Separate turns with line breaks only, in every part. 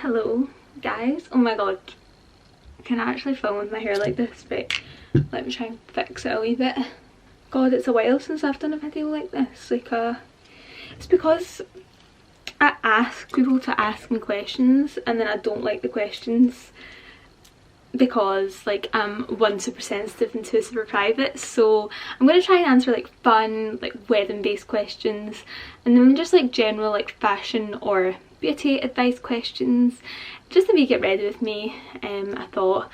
Hello guys, oh my god, I can actually film with my hair like this, but let me try and fix it a wee bit. God, it's a while since I've done a video like this. It's because I ask people to ask me questions and then I don't like the questions because like I'm one, super sensitive and two, super private. So I'm going to try and answer like fun, like wedding based questions, and then just like general like fashion or beauty advice questions just to make it ready with me. I thought,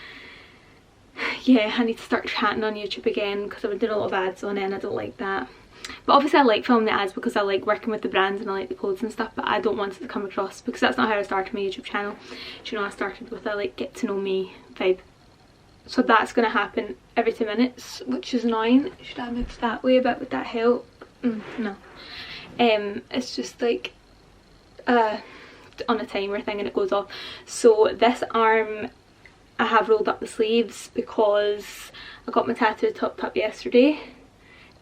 yeah, I need to start chatting on YouTube again because I've been doing a lot of ads on it and I don't like that. But obviously I like filming the ads because I like working with the brands and I like the clothes and stuff, but I don't want it to come across, because that's not how I started my YouTube channel. Do you know, I started with a like get to know me vibe. So that's going to happen every 2 minutes, which is annoying. Should I move that way a bit? Would that help? No. It's just like on a timer thing and it goes off. So this arm I have rolled up the sleeves because I got my tattoo topped up yesterday.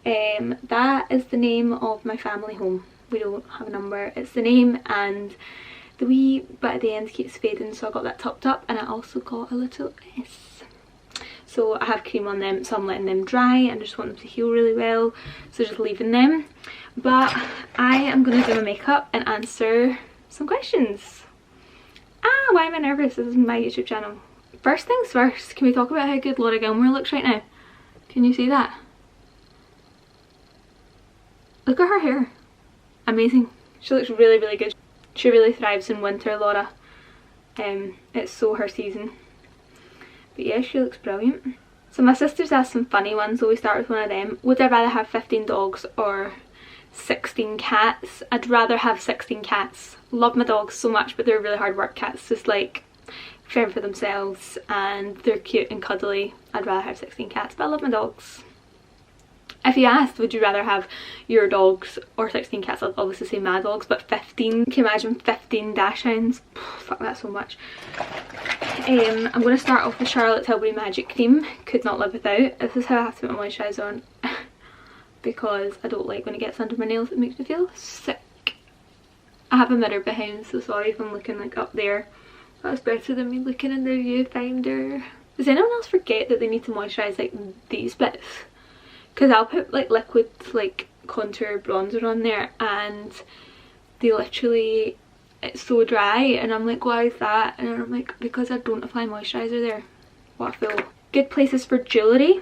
That is the name of my family home. We don't have a number, it's the name, and the wee bit at the end keeps fading, so I got that topped up, and I also got a little S. So I have cream on them, so I'm letting them dry and just want them to heal really well, so just leaving them. But I am going to do my makeup and answer some questions. Why am I nervous? This is my YouTube channel. First things first, can we talk about how good Laura Gilmore looks right now? Can you see that? Look at her hair. Amazing. She looks really, really good. She really thrives in winter, Laura. It's so her season. But yeah, she looks brilliant. So my sister's asked some funny ones, so we start with one of them. Would I rather have 15 dogs or 16 cats? I'd rather have 16 cats. Love my dogs so much, but they're really hard work cats. Just like fend for themselves and they're cute and cuddly. I'd rather have 16 cats, but I love my dogs. If you asked, would you rather have your dogs or 16 cats, I'd obviously say my dogs, but 15, can you imagine 15 dachshunds? Fuck, that's so much. I'm going to start off with Charlotte Tilbury Magic Cream. Could not live without. This is how I have to put my moisturiser on because I don't like when it gets under my nails. It makes me feel sick. I have a mirror behind, so sorry if I'm looking like up there. That's better than me looking in the viewfinder. Does anyone else forget that they need to moisturise like these bits? Because I'll put like liquid like contour bronzer on there and they literally, it's so dry and I'm like, why is that? And I'm like, because I don't apply moisturiser there. What a fool. Good places for jewellery.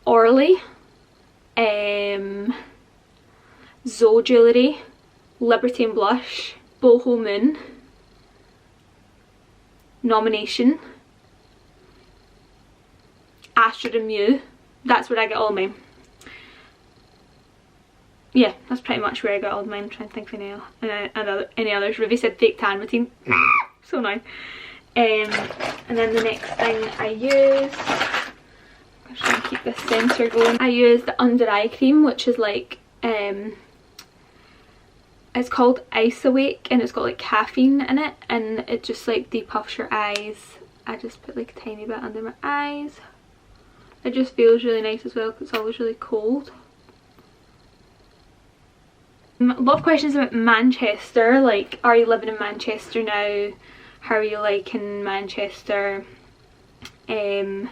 Orly, Zoe Jewellery, Liberty and Blush, Boho Moon, Nomination, Astrid and Mew. That's where I get all mine. Yeah, that's pretty much where I got all of mine. I'm trying to think of any others. Ruby said fake tan routine. So annoying. And then the next thing I use, I'm trying to keep this sensor going. I use the under eye cream, which is like it's called Ice Awake and it's got like caffeine in it and it just like depuffs your eyes. I just put like a tiny bit under my eyes. It just feels really nice as well because it's always really cold. A lot of questions about Manchester, like are you living in Manchester now? How are you liking Manchester? Like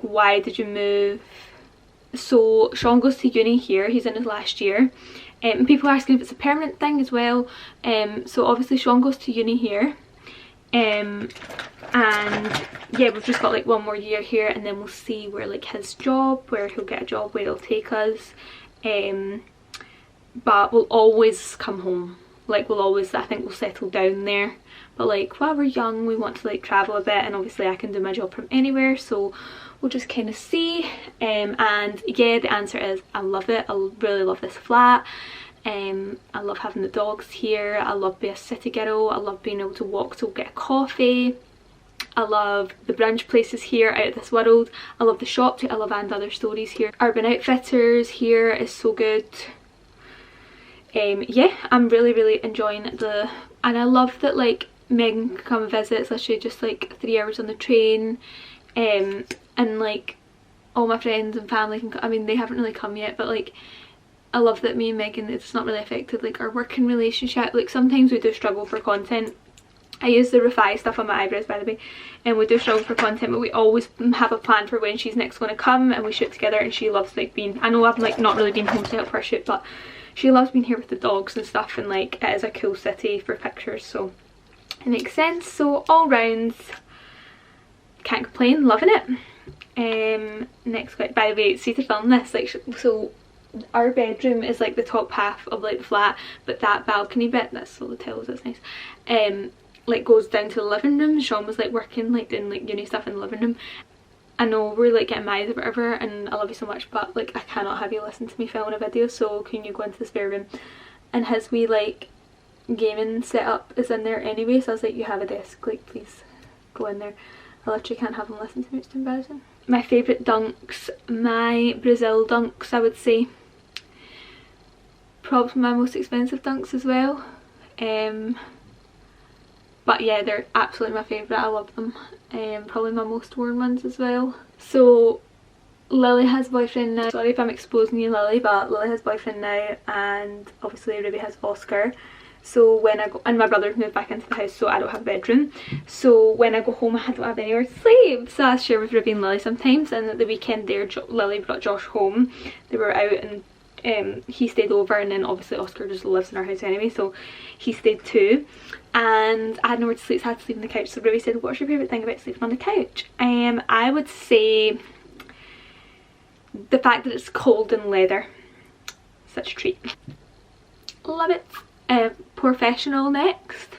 why did you move? So Sean goes to uni here, he's in his last year. People are asking if it's a permanent thing as well. So obviously Sean goes to uni here. And yeah, we've just got like 1 more year here and then we'll see where like his job, where he'll get a job, where it'll take us. But we'll always come home. Like we'll always, I think we'll settle down there. But like while we're young we want to like travel a bit, and obviously I can do my job from anywhere, so we'll just kind of see. And yeah, the answer is I love it. I really love this flat. I love having the dogs here. I love being a city girl. I love being able to walk to get a coffee. I love the brunch places here, out of this world. I love the shops. I love And Other Stories here. Urban Outfitters here is so good. Yeah, I'm really, really enjoying the, and I love that like Megan can come and visit. It's literally just like 3 hours on the train. And like all my friends and family can, I mean they haven't really come yet, but like I love that me and Megan, it's not really affected like our working relationship. Like sometimes we do struggle for content. I use the Refi stuff on my eyebrows, by the way, and we do struggle for content, but we always have a plan for when she's next going to come and we shoot together. And she loves like being, I know I've like not really been home to help her shoot, but she loves being here with the dogs and stuff, and like it is a cool city for pictures, so it makes sense. So all rounds, can't complain, loving it. Next, by the way, see to film this, like, so our bedroom is like the top half of like the flat, but that balcony bit, that's all the tiles, that's nice, like goes down to the living room. Sean was like working, like doing like uni stuff in the living room. I know we're like getting married or whatever, and I love you so much, but like I cannot have you listen to me filming a video, so can you go into the spare room? And his wee like gaming setup is in there anyway, so I was like, you have a desk, like please go in there. I literally can't have him listen to me, it's too embarrassing. My favourite dunks, my Brazil dunks, I would say. Probably my most expensive dunks as well. But yeah, they're absolutely my favourite, I love them. Probably my most worn ones as well. So Lily has a boyfriend now. Sorry if I'm exposing you, Lily, but Lily has a boyfriend now, and obviously Ruby has Oscar. So when I go, and my brother's moved back into the house, so I don't have a bedroom. So when I go home, I don't have anywhere to sleep. So I share with Ruby and Lily sometimes. And at the weekend there, Lily brought Josh home. They were out and he stayed over, and then obviously Oscar just lives in our house anyway, so he stayed too. And I had nowhere to sleep, so I had to sleep on the couch. So Ruby said, what's your favourite thing about sleeping on the couch? I would say the fact that it's cold and leather. Such a treat. Love it. Professional next,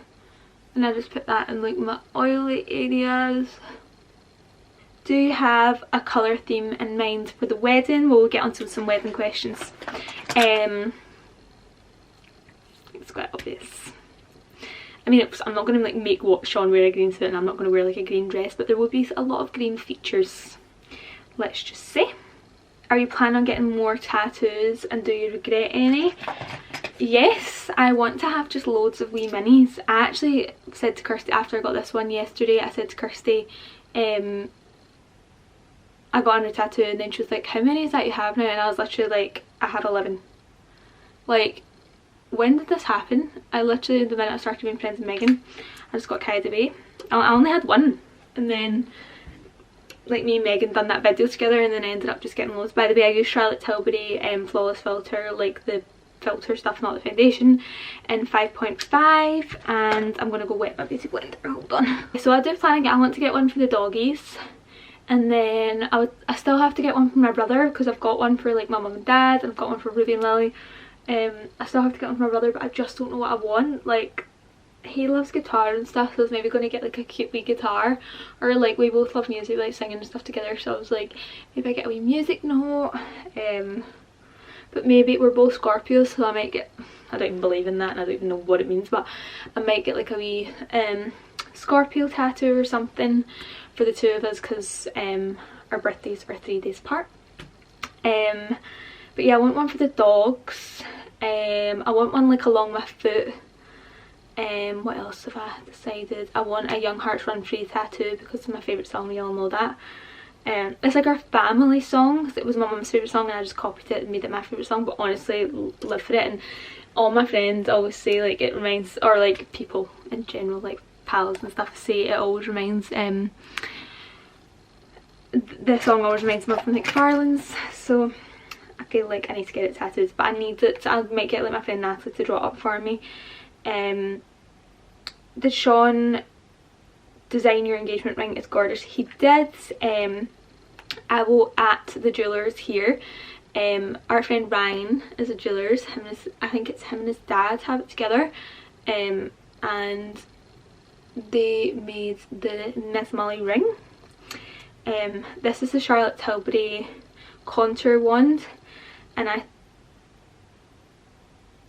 and I just put that in like my oily areas. Do you have a colour theme in mind for the wedding? We'll get onto some wedding questions. It's quite obvious. I mean, I'm not going to like make Sean wear a green suit, and I'm not going to wear like a green dress, but there will be a lot of green features, let's just say. Are you planning on getting more tattoos, and do you regret any? Yes, I want to have just loads of wee minis. I actually said to Kirsty after I got this one yesterday, I said to Kirsty, I got a tattoo, and then she was like, how many is that you have now? And I was literally like, I have 11. Like, when did this happen? I literally, the minute I started being friends with Megan, I just got carried away. I only had one, and then like me and Megan done that video together, and then I ended up just getting loads. By the way, I use Charlotte Tilbury Flawless Filter, like the filter stuff, not the foundation, in 5.5, and I'm gonna go wet my beauty blender. Hold on. So I do plan I want to get one for the doggies, and then I still have to get one for my brother, because I've got one for like my mum and dad, and I've got one for Ruby and Lily. I still have to get one for my brother, but I just don't know what I want. Like, he loves guitar and stuff, so I was maybe going to get like a cute wee guitar, or like we both love music, like singing and stuff together, so I was like, maybe I get a wee music note. But maybe we're both Scorpios, so I might get, I don't even believe in that and I don't even know what it means, but I might get like a wee Scorpio tattoo or something for the two of us, because our birthdays are 3 days apart. But yeah, I want one for the dogs. I want one like along my foot. What else have I decided? I want a Young Hearts Run Free tattoo, because it's my favourite song, we all know that. It's like our family song. It was my mum's favourite song, and I just copied it and made it my favourite song, but honestly live for it. And all my friends always say like it reminds, or like people in general, like pals and stuff, say it always reminds, this song always reminds me of McFarlane's, so I feel like I need to get it tattooed, but I need it, I might get like my friend Natalie to draw it up for me. Did Sean design your engagement ring? It's gorgeous. He did. I will at the jewellers here. Our friend Ryan is a jewellers. I think it's him and his dad have it together, and they made the Miss Molly ring. This is the Charlotte Tilbury contour wand, and I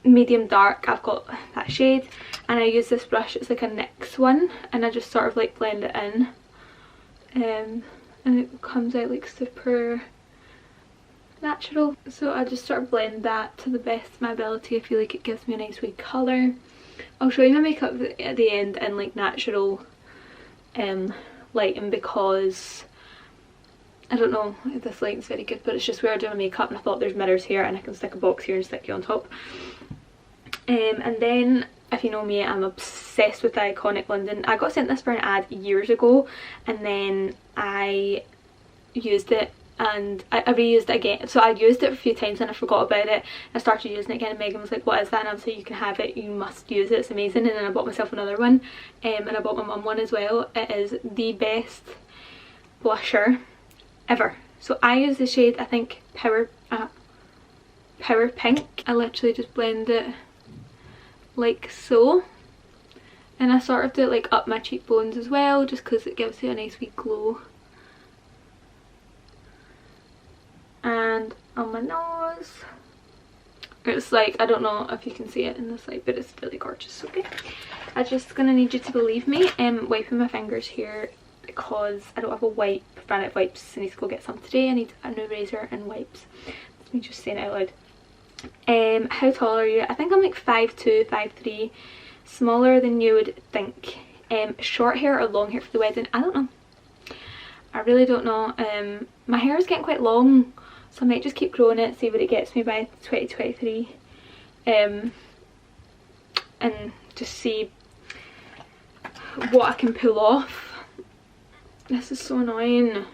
medium dark, I've got that shade, and I use this brush, it's like a NYX one, and I just sort of like blend it in, and it comes out like super natural. So I just sort of blend that to the best of my ability. I feel like it gives me a nice wee colour. I'll show you my makeup at the end in like natural lighting, because I don't know if this light's very good, but it's just where I do my makeup, and I thought there's mirrors here and I can stick a box here and stick you on top. And then, if you know me, I'm obsessed with the Iconic London. I got sent this for an ad years ago, and then I used it and I reused it again. So I used it a few times and I forgot about it. I started using it again and Megan was like, what is that? And I was like, you can have it, you must use it, it's amazing. And then I bought myself another one, and I bought my mum one as well. It is the best blusher ever. So I use the shade, I think, Power Pink. I literally just blend it like so, and I sort of do it like up my cheekbones as well, just because it gives you a nice wee glow. And on my nose, it's like, I don't know if you can see it in this light, but it's really gorgeous. Okay, I'm just gonna need you to believe me. Wiping my fingers here because I don't have a wipe, granite wipes. I need to go get some today. I need a new razor and wipes. Let me just saying it out loud. How tall are you? I think I'm like 5'2", 5'3", smaller than you would think. Short hair or long hair for the wedding? I don't know. I really don't know. My hair is getting quite long, so I might just keep growing it, see what it gets me by 2023, and just see what I can pull off. This is so annoying.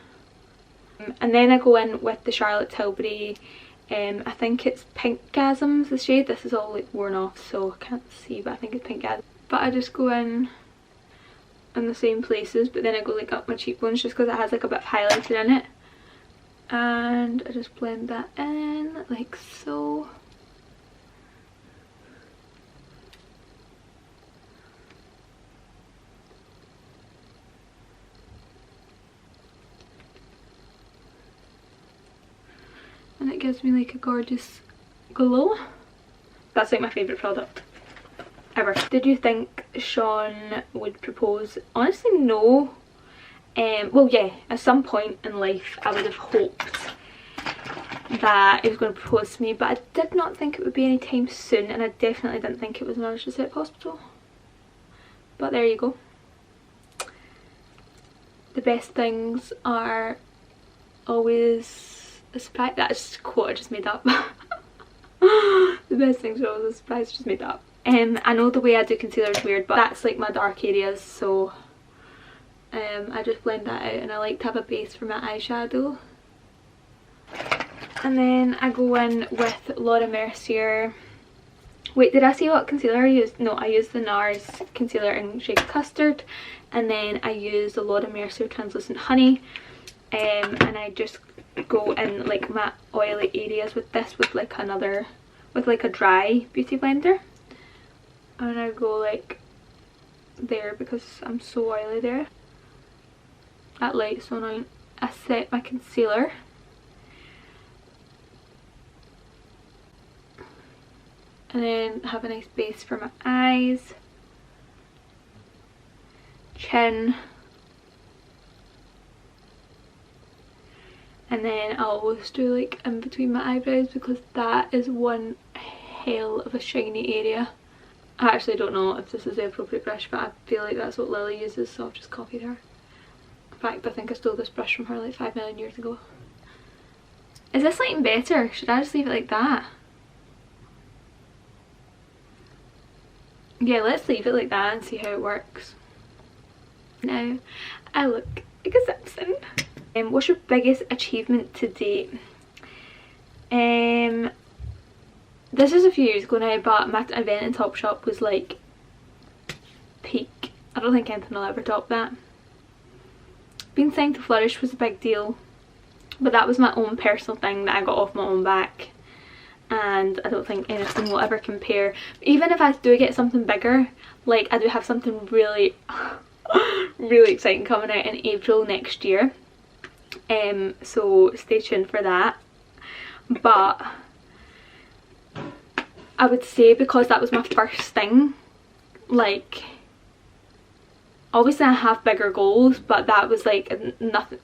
And then I go in with the Charlotte Tilbury, I think it's Pinkgasms, the shade. This is all like worn off, so I can't see, but I think it's Pinkgasm. But I just go in the same places, but then I go like up my cheekbones just because it has like a bit of highlighter in it. And I just blend that in like so. And it gives me like a gorgeous glow. That's like my favourite product ever. Did you think Sean would propose? Honestly, no. Well, yeah, at some point in life I would have hoped that he was going to propose to me, but I did not think it would be anytime soon, and I definitely didn't think it was when I was just at hospital. But there you go. The best things are always a surprise. That's a quote I just made up. The best things are always a surprise, just made up. I know the way I do concealer is weird, but that's like my dark areas, so I just blend that out, and I like to have a base for my eyeshadow. And then I go in with Laura Mercier. Wait, did I say what concealer I used? No, I used the NARS concealer in shade Custard, and then I use the Laura Mercier Translucent Honey, and I just go in like my oily areas with this, with like a dry beauty blender, and I go like there because I'm so oily there. That light's so annoying. I set my concealer, and then have a nice base for my eyes, chin, and then I'll always do like in between my eyebrows because that is one hell of a shiny area. I actually don't know if this is the appropriate brush, but I feel like that's what Lily uses, so I've just copied her. In fact, I think I stole this brush from her like 5 million years ago. Is this lighting better? Should I just leave it like that? Yeah, let's leave it like that and see how it works. Now, I look like a Simpson. What's your biggest achievement to date? This is a few years ago now, but my event in Topshop was like peak. I don't think anything will ever top that. Being signed to Flourish was a big deal, but that was my own personal thing that I got off my own back, and I don't think anything will ever compare. Even if I do get something bigger, like I do have something really really exciting coming out in April next year, so stay tuned for that. But I would say, because that was my first thing, like obviously I have bigger goals, but that was like nothing.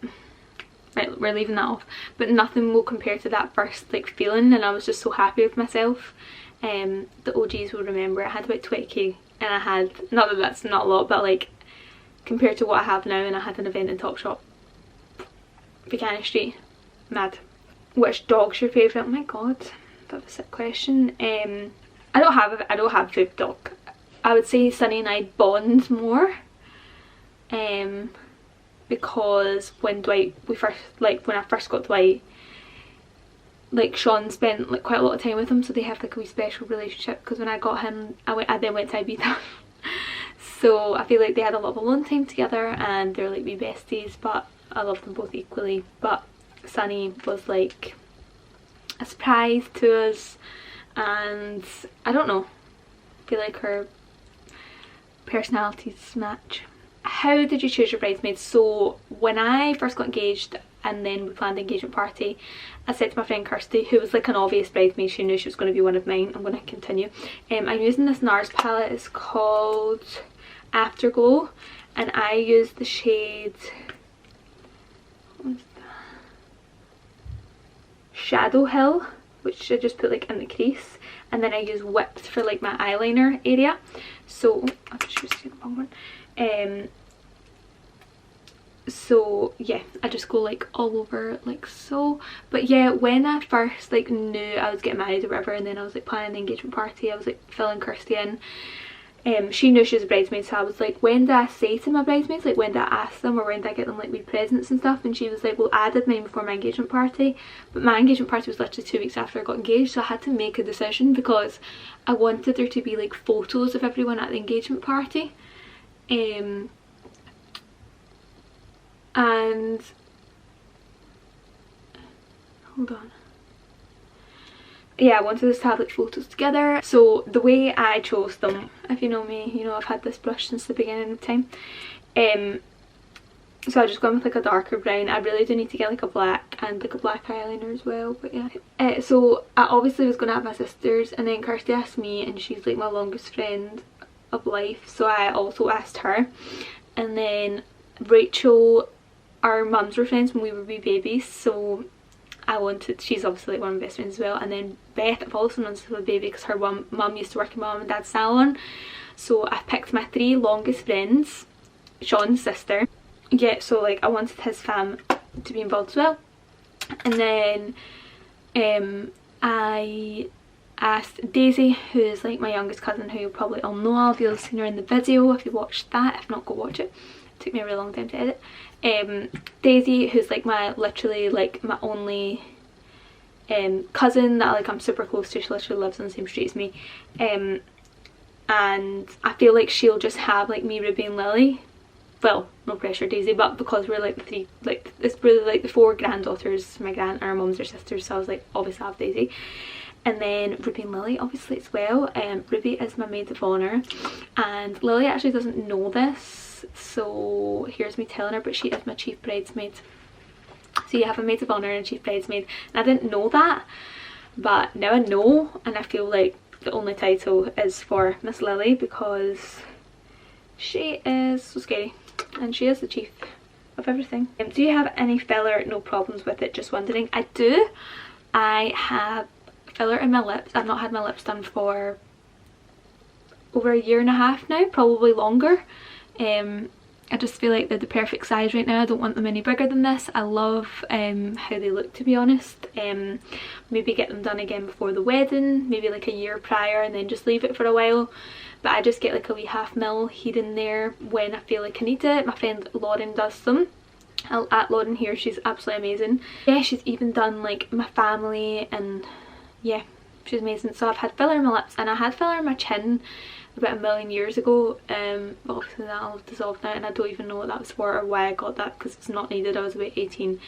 Right, we're leaving that off, but nothing will compare to that first like feeling, and I was just so happy with myself. The OGs will remember I had about 20k, and I had, not that that's not a lot, but like compared to what I have now, and I had an event in Topshop. Buchanan Street. Mad. Which dog's your favourite? Oh my god, that's a sick question. I don't have a favourite dog. I would say Sunny and I bond more. Because when I first got Dwight, like Sean spent like quite a lot of time with him, so they have like a wee special relationship. Because when I got him, I then went to Ibiza. So I feel like they had a lot of alone time together and they're like wee besties, but I love them both equally. But Sunny was like a surprise to us, and I don't know, I feel like her personalities match. How did you choose your bridesmaids? So when I first got engaged and then we planned the engagement party, I said to my friend Kirsty, who was like an obvious bridesmaid, she knew she was going to be one of mine. I'm going to continue. I'm using this NARS palette, it's called Afterglow, and I used the shade Shadow Hill, which I just put like in the crease, and then I use Whipped for like my eyeliner area. So I've just used the wrong one. So yeah, I just go like all over like so. But yeah, when I first like knew I was getting married or whatever, and then I was like planning the engagement party, I was like filling Kirsty in. She knew she was a bridesmaid, so I was like, when did I say to my bridesmaids, like when did I ask them, or when did I get them like wee presents and stuff? And she was like, well, I did mine before my engagement party, but my engagement party was literally 2 weeks after I got engaged, so I had to make a decision because I wanted there to be like photos of everyone at the engagement party. And hold on. Yeah, I wanted us to have like photos together. So the way I chose them, if you know me, you know I've had this brush since the beginning of time. So I just gone with like a darker brown. I really do need to get like a black and like a black eyeliner as well, but yeah. So I obviously was going to have my sisters, and then Kirsty asked me, and she's like my longest friend of life, so I also asked her. And then Rachel, our mums were friends when we were wee babies, so she's obviously like one of my best friends as well. And then Beth, I've also known since I was a baby because her mum used to work in my mum and dad's salon. So I picked my 3 longest friends, Sean's sister. Yeah, so like I wanted his fam to be involved as well. And then I asked Daisy, who's like my youngest cousin, who you probably all know of. You'll have seen her in the video if you watched that. If not, go watch it. It took me a really long time to edit. Daisy, who's like literally like my only cousin that like I'm super close to. She literally lives on the same street as me, and I feel like she'll just have like me, Ruby and Lily. Well, no pressure Daisy, but because we're like the 3, like it's really like the 4 granddaughters, my our mums are sisters, so I was like obviously I have Daisy. And then Ruby and Lily obviously as well. Ruby is my maid of honour, and Lily actually doesn't know this, so here's me telling her, but she is my chief bridesmaid. So you have a maid of honour and a chief bridesmaid, and I didn't know that, but now I know, and I feel like the only title is for Miss Lily because she is so scary and she is the chief of everything. Do you have any filler? No problems with it, just wondering. I do. I have filler in my lips. I've not had my lips done for over a year and a half now, probably longer. I just feel like they're the perfect size right now. I don't want them any bigger than this. I love how they look, to be honest. Maybe get them done again before the wedding, maybe like a year prior, and then just leave it for a while. But I just get like a wee half-mil here and there when I feel like I need it. My friend Lauren does them. At Lauren here, she's absolutely amazing. Yeah, she's even done like my family, and yeah, she's amazing. So I've had filler in my lips, and I had filler in my chin about 1,000,000 years ago, but obviously that all dissolved now, and I don't even know what that was for or why I got that because it's not needed. I was about 18.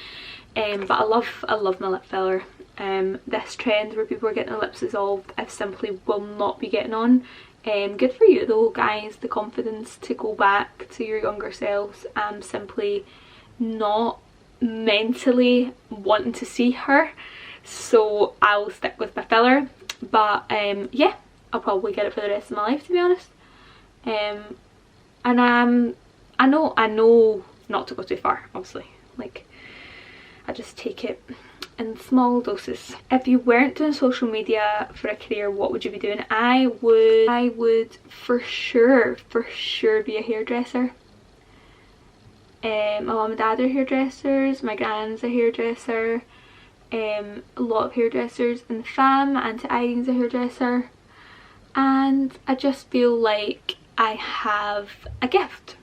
But I love my lip filler. This trend where people are getting their lips dissolved, I simply will not be getting on. Good for you though, guys, the confidence to go back to your younger selves. I'm simply not mentally wanting to see her, so I'll stick with my filler. But yeah, I'll probably get it for the rest of my life, to be honest. And I know not to go too far, obviously. Like, I just take it in small doses. If you weren't doing social media for a career, what would you be doing? I would for sure be a hairdresser. My mum and dad are hairdressers, my gran's a hairdresser, a lot of hairdressers in the fam. My Auntie Irene's a hairdresser, and I just feel like I have a gift.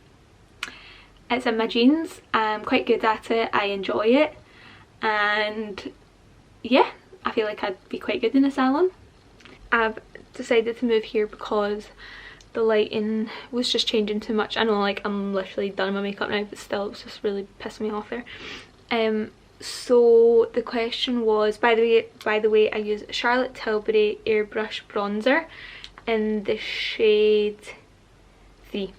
It's in my genes. I'm quite good at it, I enjoy it, and yeah, I feel like I'd be quite good in a salon. I've decided to move here because the lighting was just changing too much. I know, like, I'm literally done with my makeup now, but still, it was just really pissing me off there. So the question was, by the way, I use Charlotte Tilbury airbrush bronzer in the shade 3,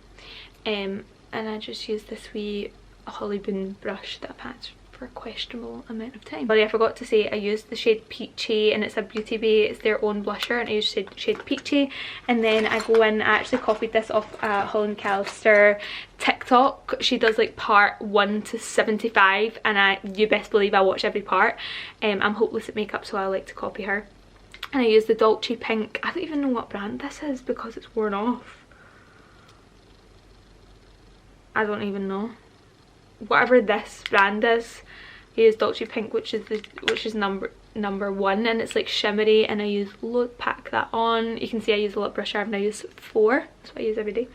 and I just used this wee Holly Boon brush that I've had for a questionable amount of time. But I forgot to say I used the shade Peachy, and it's a Beauty Bay, it's their own blusher, and I used shade Peachy. And then I go in, I actually copied this off Holland Callister TikTok. She does like part 1 to 75, and you best believe I watch every part. I'm hopeless at makeup, so I like to copy her. And I use the Dolce Pink. I don't even know what brand this is because it's worn off. I don't even know. Whatever this brand is, I use Dolce Pink, which is number 1, and it's like shimmery, and I use pack that on. You can see I use a lot of brush and I use 4. That's what I use every day.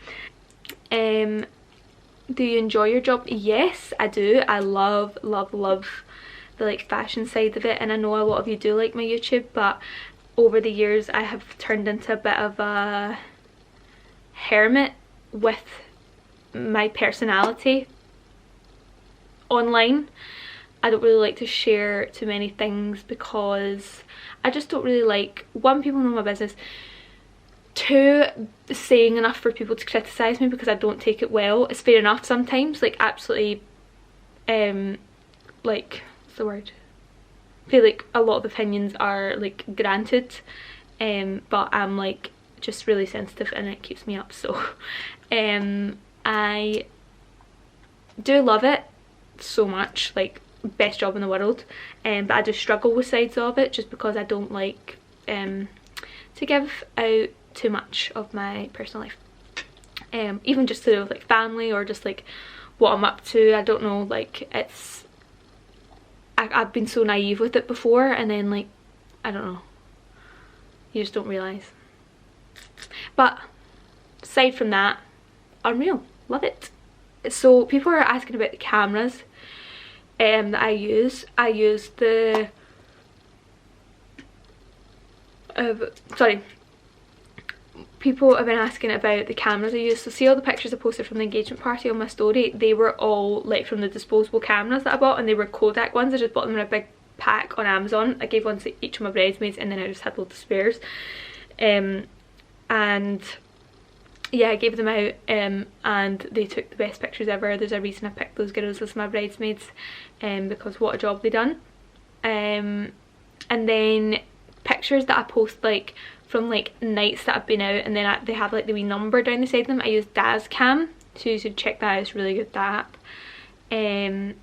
Do you enjoy your job? Yes, I do. I love the like fashion side of it, and I know a lot of you do like my YouTube, but over the years I have turned into a bit of a hermit with my personality online. I don't really like to share too many things because I just don't really like, 1, people know my business, 2, saying enough for people to criticise me because I don't take it well. It's fair enough sometimes, like absolutely, like, what's the word? I feel like a lot of opinions are like granted, but I'm like just really sensitive and it keeps me up, so I do love it so much, like best job in the world, but I do struggle with sides of it just because I don't like to give out too much of my personal life, even just to do with like family or just like what I'm up to. I don't know, like it's I've been so naive with it before, and then like I don't know, you just don't realise. But aside from that, unreal, love it. So people are asking about the cameras that I use. I use the people have been asking about the cameras I use. So see all the pictures I posted from the engagement party on my story, they were all like from the disposable cameras that I bought, and they were Kodak ones. I just bought them in a big pack on Amazon. I gave one to each of my bridesmaids, and then I just had loads of spares, and yeah, I gave them out, and they took the best pictures ever. There's a reason I picked those girls as my bridesmaids, because what a job they done. And then pictures that I post like from like nights that I've been out, and then they have like the wee number down the side of them. I use Dazcam, so you should check that out, it's really good, that app.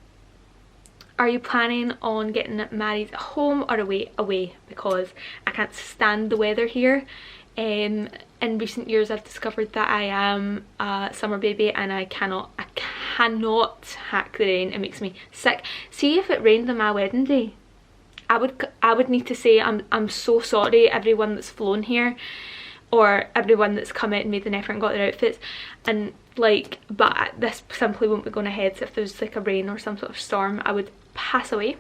Are you planning on getting married at home or away? Away, because I can't stand the weather here. In recent years I've discovered that I am a summer baby, and I cannot hack the rain. It makes me sick. See, if it rained on my wedding day, I would need to say I'm so sorry everyone that's flown here, or everyone that's come out and made an effort and got their outfits, and like, but this simply won't be going ahead. So if there's like a rain or some sort of storm, I would pass away.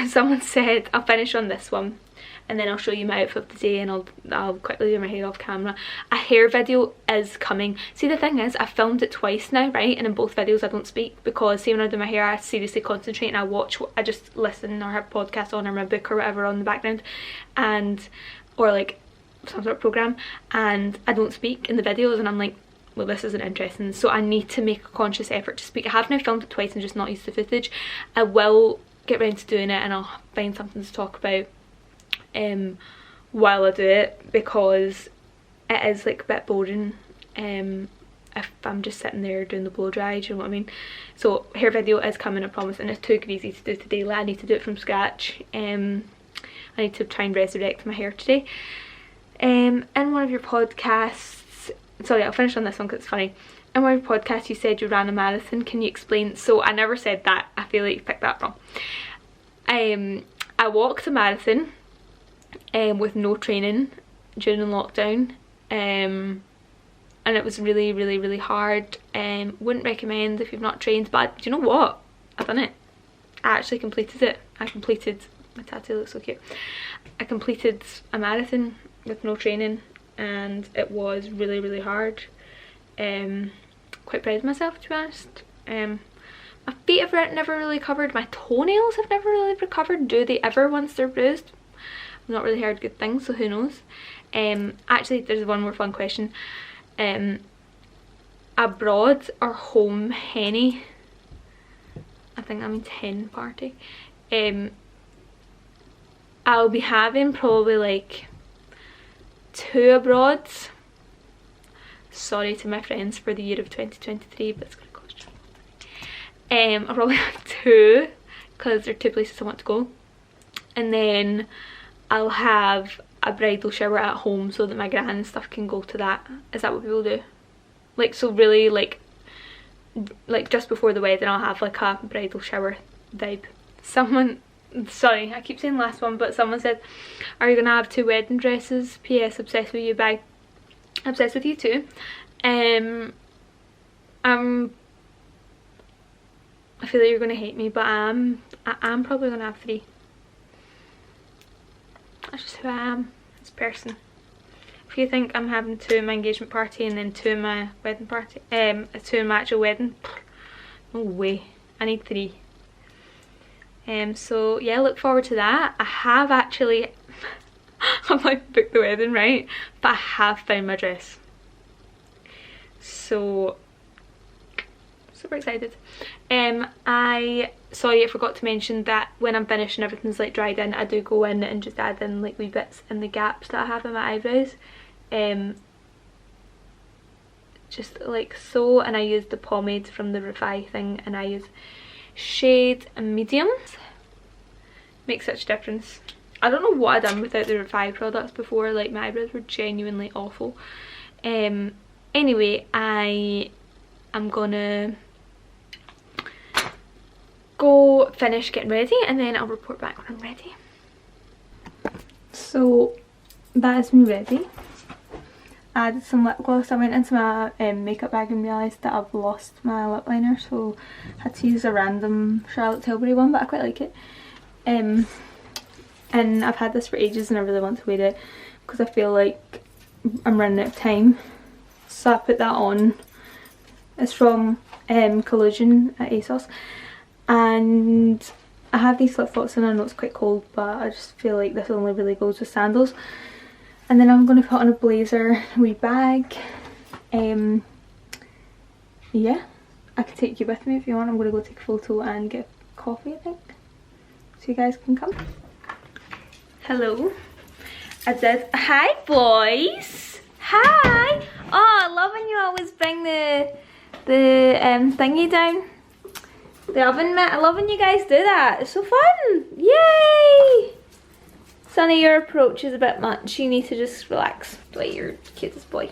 Someone said, I'll finish on this one and then I'll show you my outfit of the day, and I'll quickly do my hair off camera. A hair video is coming. See, the thing is, I filmed it twice now, right, and in both videos I don't speak, because see, when I do my hair I seriously concentrate and I just listen or have a podcast on or my book or whatever on the background, and or like some sort of program, and I don't speak in the videos, and I'm like, well, this isn't interesting, so I need to make a conscious effort to speak. I have now filmed it twice and just not used the footage. I will get round to doing it, and I'll find something to talk about while I do it, because it is like a bit boring if I'm just sitting there doing the blow dry, do you know what I mean? So hair video is coming, I promise, and it's too greasy to do today. Like, I need to do it from scratch. I need to try and resurrect my hair today. In one of your podcasts, sorry, I'll finish on this one because it's funny. In one of your podcasts you said you ran a marathon. Can you explain? So I never said that. I feel like you picked that wrong. I walked a marathon with no training during lockdown, and it was really, really, really hard. Wouldn't recommend if you've not trained, but do you know what? I've done it. I actually completed it. My tattoo looks so cute. I completed a marathon with no training, and it was really, really hard. Quite proud of myself, to be honest. My feet have never really recovered. My toenails have never really recovered. Do they ever once they're bruised? I've not really heard good things, so who knows. Actually, there's one more fun question. Abroad or home henny, I think that means hen party, I'll be having probably like 2 abroads. Sorry to my friends for the year of 2023, but it's gonna cost you. I'll probably have 2 because there are 2 places I want to go, and then I'll have a bridal shower at home so that my gran and stuff can go to that. Is that what people do? Like, so really like just before the wedding I'll have like a bridal shower vibe. Someone, sorry I keep saying the last one, but someone said, are you gonna have 2 wedding dresses? PS, obsessed with you. Bye. Obsessed with you too. I feel like you're gonna hate me, but I am probably gonna have 3. That's just who I am as a person. If you think I'm having 2 in my engagement party and then 2 in my wedding party, 2 in my actual wedding, no way. I need 3. So yeah, look forward to that. I have actually I've like booked the wedding, right? But I have found my dress. So super excited. Sorry, I forgot to mention that when I'm finished and everything's like dried in, I do go in and just add in like wee bits in the gaps that I have in my eyebrows. Just like so, and I use the pomade from the Refi thing, and I use shade mediums. Makes such a difference. I don't know what I've done without the Refi products before, like my eyebrows were genuinely awful. Anyway, I am gonna go finish getting ready and then I'll report back when I'm ready. So that is me ready. I added some lip gloss. I went into my makeup bag and realised that I've lost my lip liner, so I had to use a random Charlotte Tilbury one, but I quite like it. And I've had this for ages and I really want to wear it because I feel like I'm running out of time. So I put that on. It's from Collusion at ASOS. And I have these flip flops and I know it's quite cold, but I just feel like this only really goes with sandals. And then I'm going to put on a blazer, a wee bag. Yeah, I can take you with me if you want. I'm going to go take a photo and get coffee, I think. So you guys can come. Hello. I did. Hi boys. Hi. Oh, I love when you always bring the thingy down. The oven mitt. I love when you guys do that. It's so fun. Yay. Sonny, your approach is a bit much. You need to just relax. Like you're the cutest boy.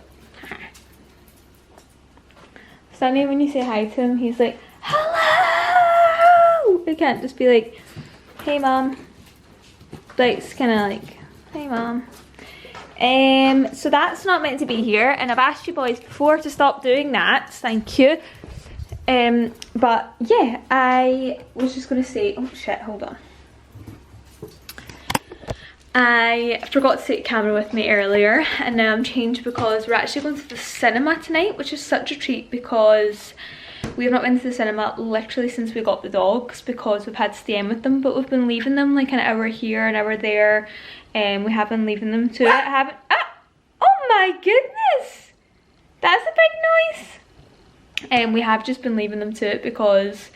Sonny, when you say hi to him, he's like, hello. You can't just be like, hey mom. Like, it's kind of like, hey mom. So that's not meant to be here, and I've asked you boys before to stop doing that. Thank you. But yeah, I was just gonna say, oh shit, hold on. I forgot to take the camera with me earlier, and now I'm changed because we're actually going to the cinema tonight, which is such a treat because we have not been to the cinema literally since we got the dogs because we've had to stay in with them, but we've been leaving them like an hour here, an hour there, and we have been leaving them to it. I haven't. Oh my goodness, that's a big noise. And we have just been leaving them to it because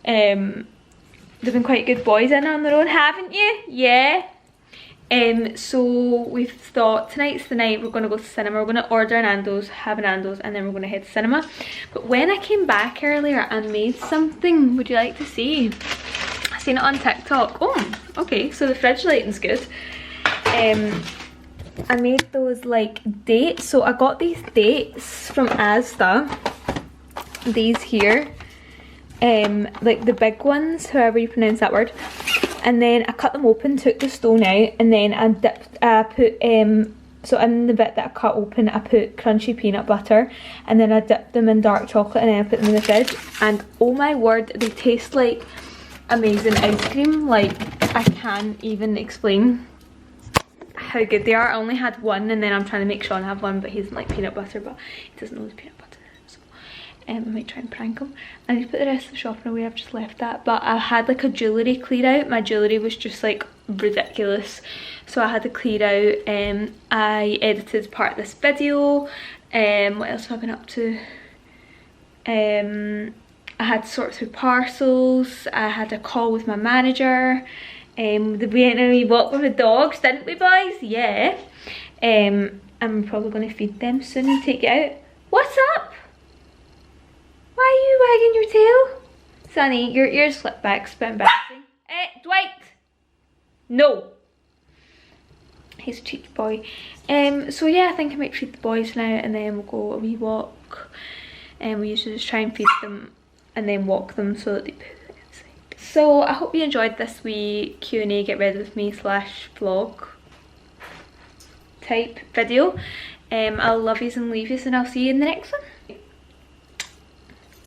they've been quite good boys in on their own, haven't you? Yeah. So we've thought tonight's the night we're going to go to cinema. We're going to order an Nando's, have an Nando's, and then we're going to head to cinema. But when I came back earlier, I made something. Would you like to see? seen it on TikTok. Oh, okay, so the fridge lighting's good. I made those like dates. So I got these dates from Asda. These here. Like the big ones, however you pronounce that word. And then I cut them open, took the stone out, and then I put so in the bit that I cut open, I put crunchy peanut butter, and then I dipped them in dark chocolate, and then I put them in the fridge. And oh my word, they taste like amazing ice cream. Like, I can't even explain how good they are. I only had one, and then I'm trying to make Sean have one, but he doesn't like peanut butter, but he doesn't know there's peanut butter. I might try and prank him. I need to put the rest of the shopping away, I've just left that. But I had like a jewellery clear out. My jewellery was just like ridiculous. So I had to clear out. I edited part of this video. What else have I been up to? I had to sort through parcels. I had a call with my manager. We went on a wee walk with the dogs, didn't we boys? Yeah. I'm probably going to feed them soon and take it out. What's up? Why are you wagging your tail? Sonny, your ears slipped back, it's a bit embarrassing. Dwight! No! He's a cheeky boy. So yeah, I think I might feed the boys now, and then we'll go a wee walk. And we usually just try and feed them and then walk them so that they poo outside. So I hope you enjoyed this wee Q&A get ready with me / vlog type video. I'll love yous and leave yous, and I'll see you in the next one.